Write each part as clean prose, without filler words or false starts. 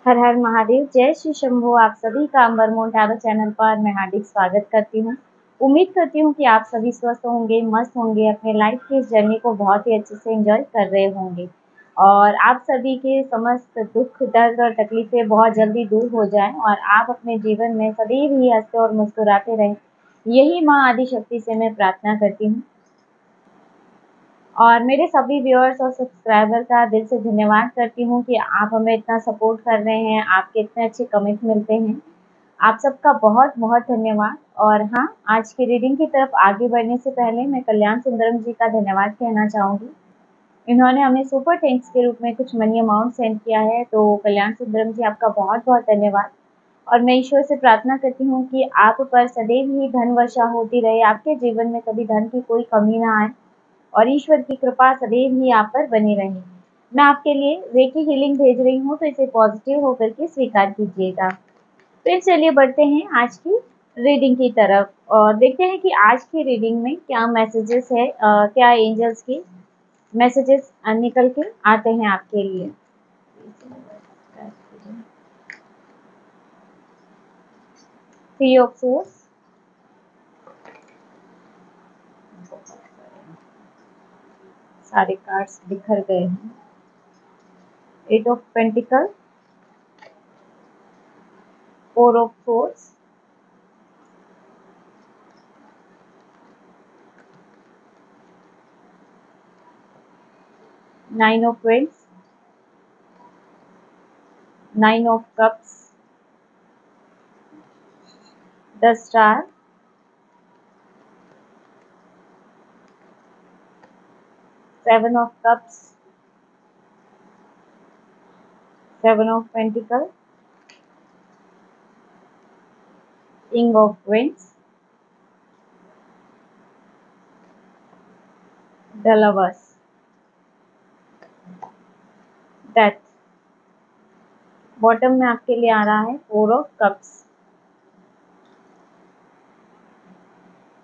हर हर महादेव, जय श्री शंभू। आप सभी का अमरमोल टैरो चैनल पर मैं हार्दिक स्वागत करती हूँ। उम्मीद करती हूँ कि आप सभी स्वस्थ होंगे, मस्त होंगे, अपने लाइफ की इस जर्नी को बहुत ही अच्छे से एंजॉय कर रहे होंगे और आप सभी के समस्त दुख, दर्द और तकलीफें बहुत जल्दी दूर हो जाएं और आप अपने जीवन में सदैव ही हंसते और मुस्कुराते रहें। यही माँ आदिशक्ति से मैं प्रार्थना करती हूँ। और मेरे सभी व्यूअर्स और सब्सक्राइबर का दिल से धन्यवाद करती हूँ कि आप हमें इतना सपोर्ट कर रहे हैं, आपके इतने अच्छे कमेंट मिलते हैं। आप सबका बहुत बहुत धन्यवाद। और हाँ, आज की रीडिंग की तरफ आगे बढ़ने से पहले मैं कल्याण सुंदरम जी का धन्यवाद कहना चाहूँगी। इन्होंने हमें सुपर थैंक्स के रूप में कुछ मनी अमाउंट सेंड किया है, तो कल्याण सुंदरम जी आपका बहुत बहुत धन्यवाद। और मैं ईश्वर से प्रार्थना करती हूँ कि आप पर सदैव ही धन वर्षा होती रहे, आपके जीवन में कभी धन की कोई कमी ना आए और ईश्वर की कृपा सदैव ही आप पर बनी रहे। मैं आपके लिए रेकी हीलिंग भेज रही हूँ, तो इसे पॉजिटिव होकर के स्वीकार कीजिएगा। फिर चलिए बढ़ते हैं आज की रीडिंग की तरफ और देखते हैं कि आज की रीडिंग में क्या मैसेजेस है, क्या एंजल्स के मैसेजेस निकल के आते हैं आपके लिए। थ्री ऑफ सोर्स, सारे कार्ड्स बिखर गए हैं। Eight of pentacle, four of swords, nine of wands, nine of cups, the star, seven of cups, seven of pentacle, king of wands, the lovers, death. Bottom में आपके लिए आ रहा है four of cups.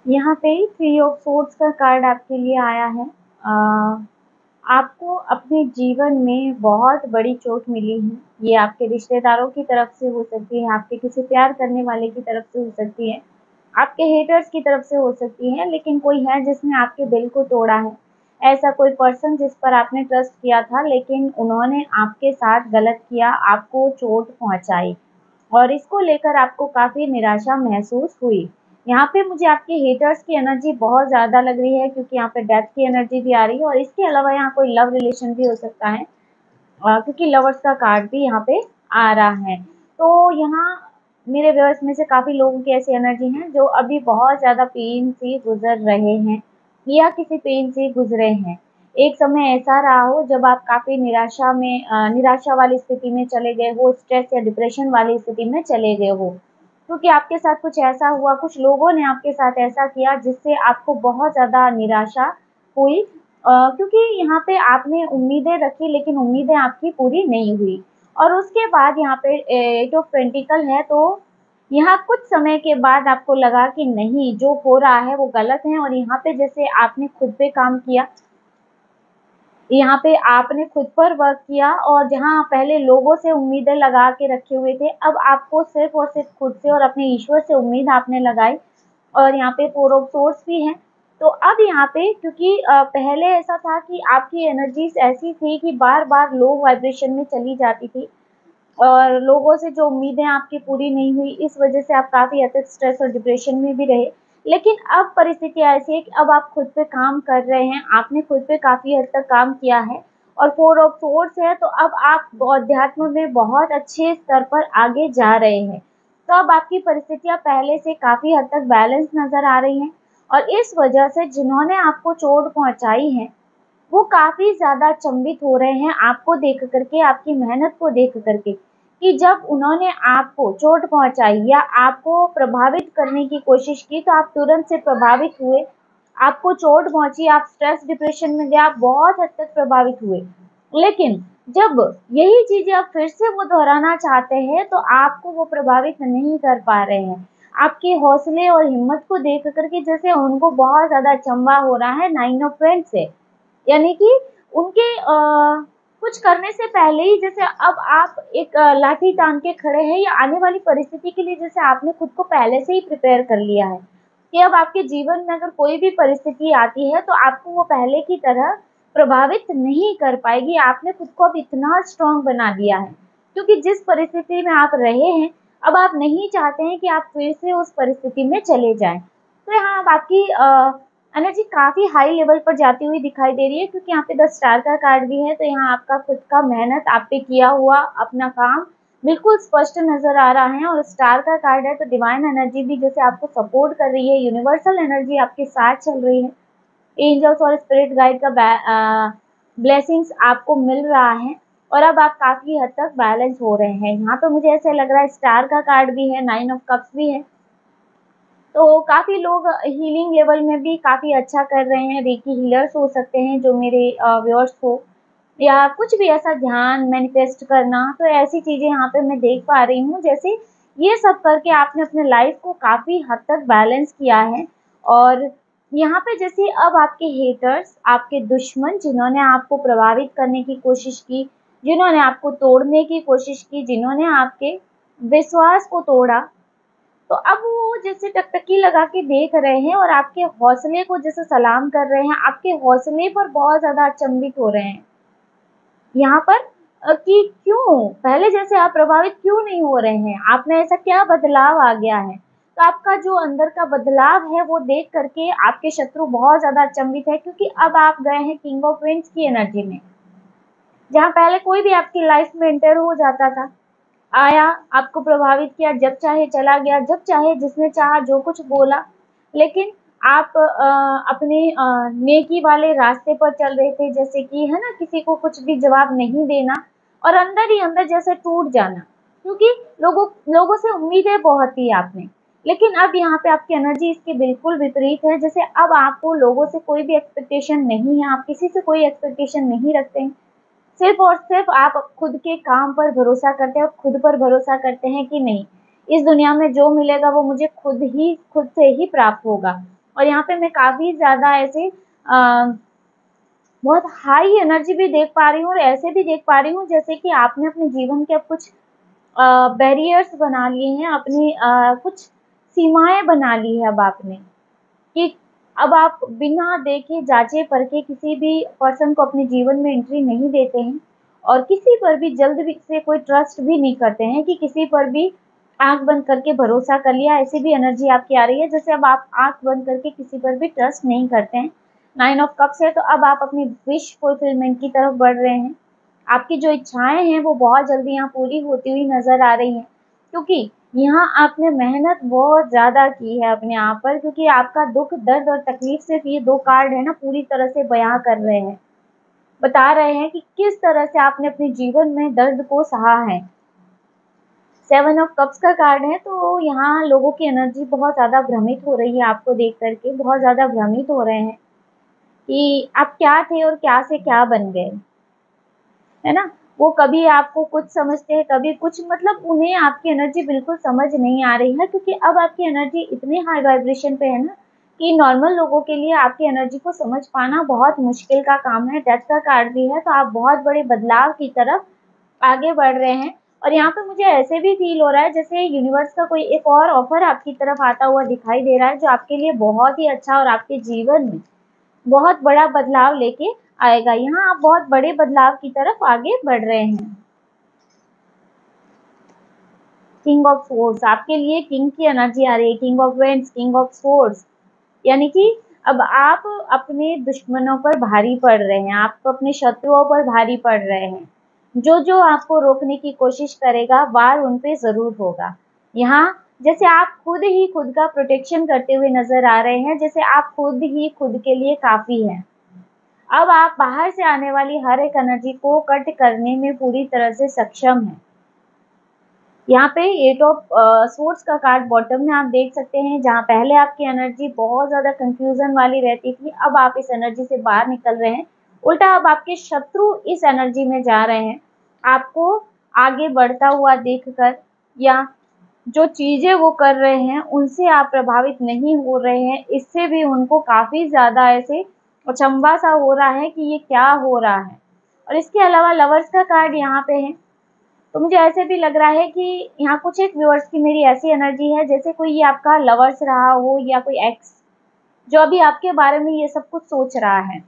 यहाँ पे थ्री ऑफ सोर्ड्स का card आपके लिए आया है। आपको अपने जीवन में बहुत बड़ी चोट मिली है। ये आपके रिश्तेदारों की तरफ से हो सकती है, आपके किसी प्यार करने वाले की तरफ से हो सकती है, आपके हेटर्स की तरफ से हो सकती है, लेकिन कोई है जिसने आपके दिल को तोड़ा है। ऐसा कोई पर्सन जिस पर आपने ट्रस्ट किया था, लेकिन उन्होंने आपके साथ गलत किया, आपको चोट पहुंचाई और इसको लेकर आपको काफ़ी निराशा महसूस हुई। यहाँ पे मुझे आपके हेटर्स की एनर्जी बहुत ज़्यादा लग रही है, क्योंकि यहाँ पे डेथ की एनर्जी भी आ रही है और इसके अलावा यहाँ कोई लव रिलेशन भी हो सकता है, क्योंकि लवर्स का कार्ड भी यहाँ पे आ रहा है। तो यहाँ मेरे व्यूअर्स में से काफ़ी लोगों की ऐसी एनर्जी हैं जो अभी बहुत ज़्यादा पेन से गुजर रहे हैं या किसी पेन से गुजरे हैं। एक समय ऐसा रहा हो जब आप काफ़ी निराशा वाली स्थिति में चले गए हो, स्ट्रेस या डिप्रेशन वाली स्थिति में चले गए हो, क्योंकि आपके साथ कुछ ऐसा हुआ, कुछ लोगों ने आपके साथ ऐसा किया जिससे आपको बहुत ज़्यादा निराशा हुई। क्योंकि यहाँ पे आपने उम्मीदें रखी, लेकिन उम्मीदें आपकी पूरी नहीं हुई। और उसके बाद यहाँ पे एट ऑफ पेंटिकल है, तो यहाँ कुछ समय के बाद आपको लगा कि नहीं, जो हो रहा है वो गलत है और यहाँ पे जैसे आपने खुद पे काम किया, यहाँ पे आपने खुद पर वर्क किया और जहाँ पहले लोगों से उम्मीदें लगा के रखे हुए थे, अब आपको सिर्फ और सिर्फ खुद से और अपने ईश्वर से उम्मीद आपने लगाई। और यहाँ पे फोर ऑफ सोर्स भी है। तो अब यहाँ पे क्योंकि पहले ऐसा था कि आपकी एनर्जीज ऐसी थी कि बार बार लो वाइब्रेशन में चली जाती थी और लोगों से जो उम्मीदें आपकी पूरी नहीं हुई, इस वजह से आप काफ़ी हद तक स्ट्रेस और डिप्रेशन में भी रहे। लेकिन अब परिस्थितियाँ ऐसी है कि अब आप खुद पे काम कर रहे हैं, आपने खुद पे काफ़ी हद तक काम किया है और फोर ऑफ सोर्स है, तो अब आप अध्यात्म में बहुत अच्छे स्तर पर आगे जा रहे हैं। तो अब आपकी परिस्थितियाँ पहले से काफ़ी हद तक बैलेंस नज़र आ रही हैं और इस वजह से जिन्होंने आपको चोट पहुँचाई है, वो काफ़ी ज़्यादा अचंभित हो रहे हैं आपको देख करके, आपकी मेहनत को देख करके, कि जब उन्होंने आपको चोट पहुँचाई या आपको प्रभावित करने की कोशिश की, तो आप तुरंत से प्रभावित हुए, आपको चोट पहुँची, आप स्ट्रेस डिप्रेशन में गए, आप बहुत हद तक प्रभावित हुए। लेकिन जब यही चीज़ें आप फिर से वो दोहराना चाहते हैं, तो आपको वो प्रभावित नहीं कर पा रहे हैं। आपके हौसले और हिम्मत को देख करके जैसे उनको बहुत ज़्यादा अचंभा हो रहा है नाइन ऑफ पेंट्स से। यानी कि उनके कुछ करने से पहले ही जैसे अब आप एक लाठी तान के खड़े हैं या आने वाली परिस्थिति के लिए जैसे आपने खुद को पहले से ही प्रिपेयर कर लिया है कि अब आपके जीवन में अगर कोई भी परिस्थिति आती है तो आपको वो पहले की तरह प्रभावित नहीं कर पाएगी। आपने खुद को अब इतना स्ट्रांग बना दिया है क्योंकि जिस परिस्थिति में आप रहे हैं अब आप नहीं चाहते हैं कि आप फिर से उस परिस्थिति में चले जाएं। तो यहाँ अब आपकी एनर्जी काफ़ी हाई लेवल पर जाती हुई दिखाई दे रही है क्योंकि यहाँ पे 10 स्टार का कार्ड भी है। तो यहाँ आपका खुद का मेहनत आप पे किया हुआ अपना काम बिल्कुल स्पष्ट नज़र आ रहा है और स्टार का कार्ड है तो डिवाइन एनर्जी भी जैसे आपको सपोर्ट कर रही है, यूनिवर्सल एनर्जी आपके साथ चल रही है, एंजल्स और स्पिरिट गाइड का ब्लेसिंग्स आपको मिल रहा है और अब आप काफ़ी हद तक बैलेंस हो रहे हैं। यहाँ पे मुझे ऐसे लग रहा है स्टार का कार्ड भी है, 9 ऑफ कप्स भी है। तो काफ़ी लोग हीलिंग लेवल में भी काफ़ी अच्छा कर रहे हैं, रेकी हीलर्स हो सकते हैं जो मेरे व्यूअर्स हो, या कुछ भी ऐसा ध्यान मैनिफेस्ट करना, तो ऐसी चीज़ें यहाँ पे मैं देख पा रही हूँ। जैसे ये सब करके आपने अपने लाइफ को काफ़ी हद तक बैलेंस किया है और यहाँ पे जैसे अब आपके हेटर्स, आपके दुश्मन जिन्होंने आपको प्रभावित करने की कोशिश की, जिन्होंने आपको तोड़ने की कोशिश की, जिन्होंने आपके विश्वास को तोड़ा, तो अब वो जैसे टकटकी लगा के देख रहे हैं और आपके हौसले को जैसे सलाम कर रहे हैं, आपके हौसले पर बहुत ज़्यादा अचंभित हो रहे हैं यहाँ पर कि क्यों पहले जैसे आप प्रभावित क्यों नहीं हो रहे हैं, आप में ऐसा क्या बदलाव आ गया है। तो आपका जो अंदर का बदलाव है वो देख करके आपके शत्रु बहुत ज़्यादा अचंभित है क्योंकि अब आप गए हैं किंग ऑफ वेंस की एनर्जी में, जहाँ पहले कोई भी आपकी लाइफ में एंटर हो जाता था, आया, आपको प्रभावित किया, जब चाहे चला गया, जब चाहे जिसने चाहा जो कुछ बोला, लेकिन आप अपने नेकी वाले रास्ते पर चल रहे थे, जैसे कि है ना किसी को कुछ भी जवाब नहीं देना और अंदर ही अंदर जैसे टूट जाना, क्योंकि लोगों से उम्मीदें बहुत थी आपने। लेकिन अब यहाँ पे आपकी एनर्जी इसके बिल्कुल विपरीत है, जैसे अब आपको लोगों से कोई भी एक्सपेक्टेशन नहीं है, आप किसी से कोई एक्सपेक्टेशन नहीं रखते हैं, सिर्फ और सिर्फ आप खुद के काम पर भरोसा करते हैं और खुद पर भरोसा करते हैं कि नहीं, इस दुनिया में जो मिलेगा वो मुझे खुद से ही प्राप्त होगा। और यहाँ पे मैं काफ़ी ज़्यादा ऐसे बहुत हाई एनर्जी भी देख पा रही हूँ और ऐसे भी देख पा रही हूँ जैसे कि आपने अपने जीवन के अब कुछ बैरियर्स बना लिए हैं, अपनी कुछ सीमाएं बना ली है अब आपने, कि अब आप बिना देखे जांचे परखे किसी भी पर्सन को अपने जीवन में एंट्री नहीं देते हैं और किसी पर भी जल्द से कोई ट्रस्ट भी नहीं करते हैं कि किसी पर भी आंख बंद करके भरोसा कर लिया। ऐसी भी एनर्जी आपकी आ रही है जैसे अब आप आंख बंद करके किसी पर भी ट्रस्ट नहीं करते हैं। 9 ऑफ कप्स है तो अब आप अपनी विश फुलफिलमेंट की तरफ बढ़ रहे हैं। आपकी जो इच्छाएं हैं वो बहुत जल्दी यहाँ पूरी होती हुई नजर आ रही हैं क्योंकि यहाँ आपने मेहनत बहुत ज़्यादा की है अपने आप पर, क्योंकि आपका दुख, दर्द और तकलीफ सिर्फ ये 2 कार्ड है ना पूरी तरह से बयां कर रहे हैं, बता रहे हैं कि किस तरह से आपने अपने जीवन में दर्द को सहा है। 7 ऑफ कप्स का कार्ड है तो यहाँ लोगों की एनर्जी बहुत ज़्यादा भ्रमित हो रही है, आपको देख करके बहुत ज़्यादा भ्रमित हो रहे हैं कि आप क्या थे और क्या से क्या बन गए, है ना। वो कभी आपको कुछ समझते हैं, कभी कुछ, मतलब उन्हें आपकी एनर्जी बिल्कुल समझ नहीं आ रही है क्योंकि अब आपकी एनर्जी इतने हाई वाइब्रेशन पे है ना कि नॉर्मल लोगों के लिए आपकी एनर्जी को समझ पाना बहुत मुश्किल का काम है। डेथ का कार्ड भी है तो आप बहुत बड़े बदलाव की तरफ आगे बढ़ रहे हैं और यहाँ पे मुझे ऐसे भी फील हो रहा है जैसे यूनिवर्स का कोई एक और ऑफर आपकी तरफ आता हुआ दिखाई दे रहा है जो आपके लिए बहुत ही अच्छा और आपके जीवन में बहुत बड़ा बदलाव लेके आएगा। यहाँ आप बहुत बड़े बदलाव की तरफ आगे बढ़ रहे हैं। किंग ऑफ स्वॉर्ड्स आपके लिए किंग की एनर्जी आ रही है, king of vends, king of swords, यानी कि अब आप अपने दुश्मनों पर भारी पड़ रहे हैं, आप अपने शत्रुओं पर भारी पड़ रहे हैं। जो जो आपको रोकने की कोशिश करेगा वार उन पे जरूर होगा। यहाँ जैसे आप खुद ही खुद का प्रोटेक्शन करते हुए नजर आ रहे हैं, जैसे आप खुद ही खुद के लिए काफी हैं। अब आप बाहर से आने वाली हर एक एनर्जी को कट करने में पूरी तरह से सक्षम हैं। यहाँ पे 8 ऑफ स्वॉर्ड्स का कार्ड बॉटम में आप देख सकते हैं, जहाँ पहले आपकी एनर्जी बहुत ज़्यादा कंफ्यूजन वाली रहती थी, अब आप इस एनर्जी से बाहर निकल रहे हैं। उल्टा अब आपके शत्रु इस एनर्जी में जा रहे हैं, आपको आगे बढ़ता हुआ देखकर, या जो चीज़ें वो कर रहे हैं उनसे आप प्रभावित नहीं हो रहे हैं, इससे भी उनको काफ़ी ज़्यादा ऐसे अचंभा सा हो रहा है कि ये क्या हो रहा है। और इसके अलावा लवर्स का कार्ड यहाँ पे है। तो मुझे ऐसे भी लग रहा है कि यहाँ कुछ एक व्यूअर्स की मेरी ऐसी एनर्जी है जैसे कोई ये आपका लवर्स रहा हो या कोई एक्स जो अभी आपके बारे में ये सब कुछ सोच रहा है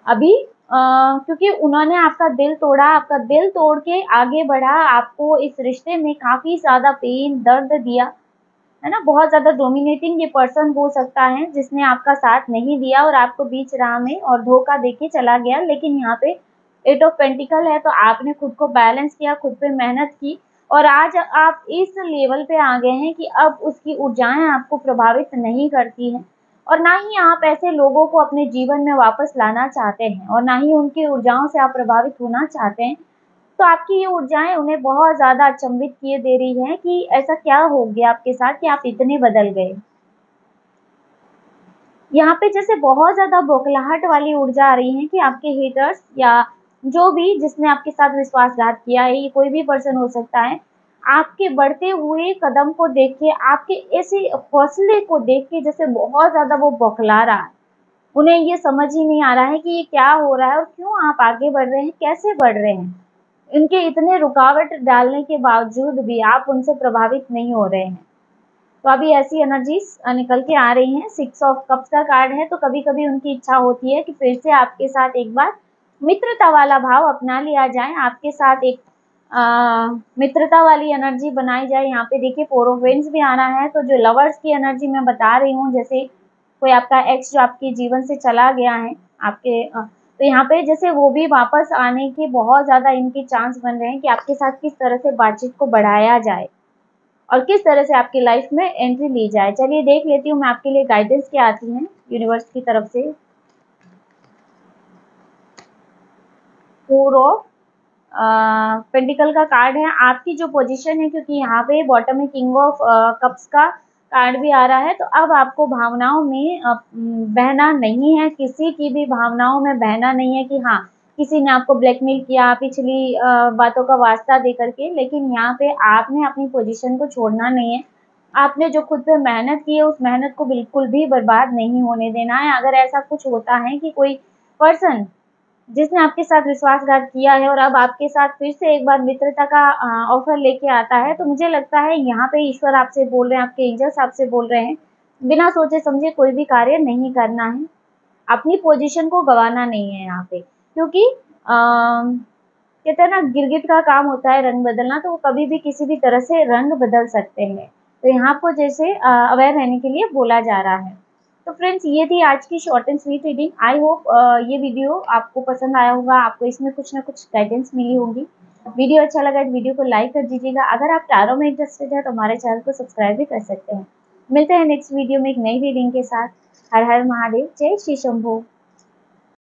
अभी, क्योंकि उन्होंने आपका दिल तोड़ा, आपका दिल तोड़ के आगे बढ़ा, आपको इस रिश्ते में काफ़ी ज़्यादा पेन, दर्द दिया, है ना? बहुत ज़्यादा डोमिनेटिंग ये पर्सन हो सकता है जिसने आपका साथ नहीं दिया और आपको बीच राह में और धोखा देके चला गया। लेकिन यहाँ पे 8 ऑफ पेंटिकल है तो आपने खुद को बैलेंस किया, खुद पे मेहनत की और आज आप इस लेवल पे आ गए हैं कि अब उसकी ऊर्जाएँ आपको प्रभावित नहीं करती हैं और ना ही आप ऐसे लोगों को अपने जीवन में वापस लाना चाहते हैं और ना ही उनकी ऊर्जाओं से आप प्रभावित होना चाहते हैं। तो आपकी ये ऊर्जाएँ उन्हें बहुत ज़्यादा अचंभित किए दे रही हैं कि ऐसा क्या हो गया आपके साथ कि आप इतने बदल गए। यहाँ पे जैसे बहुत ज़्यादा बौखलाहट वाली ऊर्जा आ रही है कि आपके हेटर्स या जो भी जिसने आपके साथ विश्वासघात किया है, ये कोई भी पर्सन हो सकता है, आपके बढ़ते हुए कदम को देख के, आपके ऐसे हौसले को देख के जैसे बहुत ज़्यादा वो बौखला रहा है। उन्हें ये समझ ही नहीं आ रहा है कि ये क्या हो रहा है और क्यों आप आगे बढ़ रहे हैं, कैसे बढ़ रहे हैं। इनके इतने रुकावट डालने के बावजूद भी आप उनसे प्रभावित नहीं हो रहे हैं। तो अभी ऐसी एनर्जीज निकल के आ रही हैं। 6 ऑफ कप्स का कार्ड है तो कभी-कभी उनकी इच्छा होती है कि फिर से आपके साथ एक बार मित्रता वाला भाव अपना लिया जाए, आपके साथ एक मित्रता वाली एनर्जी बनाई जाए। यहाँ पे देखिए 4 ऑफ वेंड्स भी आना है, तो जो लवर्स की एनर्जी मैं बता रही हूँ, जैसे कोई आपका एक्स जो आपके जीवन से चला गया है, आपके तो यहाँ पे जैसे वो भी वापस आने के बहुत ज़्यादा इनके चांस बन रहे हैं कि आपके साथ किस तरह से बातचीत को बढ़ाया जाए और किस तरह से आपकी लाइफ में एंट्री ली जाए। चलिए देख लेती हूँ मैं आपके लिए गाइडेंस क्या आती हैं यूनिवर्स की तरफ से। 4 ऑफ पेंटिकल का कार्ड है। आपकी जो पोजीशन है, क्योंकि यहाँ पे बॉटम में किंग ऑफ कप्स का कार्ड भी आ रहा है, तो अब आपको भावनाओं में बहना नहीं है, किसी की भी भावनाओं में बहना नहीं है कि हाँ किसी ने आपको ब्लैकमेल किया पिछली बातों का वास्ता दे करके। लेकिन यहाँ पे आपने अपनी पोजीशन को छोड़ना नहीं है। आपने जो खुद पे मेहनत की है उस मेहनत को बिल्कुल भी बर्बाद नहीं होने देना है। अगर ऐसा कुछ होता है कि कोई पर्सन जिसने आपके साथ विश्वासघात किया है और अब आपके साथ फिर से एक बार मित्रता का ऑफर लेके आता है, तो मुझे लगता है यहाँ पे ईश्वर आपसे बोल रहे हैं, आपके एंजल्स आपसे बोल रहे हैं, बिना सोचे समझे कोई भी कार्य नहीं करना है, अपनी पोजीशन को गंवाना नहीं है यहाँ पे। क्योंकि कहते हैं ना, गिरगिट का काम होता है रंग बदलना, तो वो कभी भी किसी भी तरह से रंग बदल सकते हैं। तो यहाँ आपको जैसे अवेयर रहने के लिए बोला जा रहा है। तो फ्रेंड्स, ये थी आज की short and sweet reading. I hope ये वीडियो आपको पसंद आया होगा, आपको इसमें कुछ ना कुछ गाइडेंस मिली होगी। वीडियो अच्छा लगा तो वीडियो को लाइक कर दीजिएगा। अगर आप टैरो में इंटरेस्टेड है तो हमारे चैनल को सब्सक्राइब भी कर सकते हैं। मिलते हैं नेक्स्ट वीडियो में एक नई रीडिंग के साथ। हर हर महादेव, जय श्री शंभू।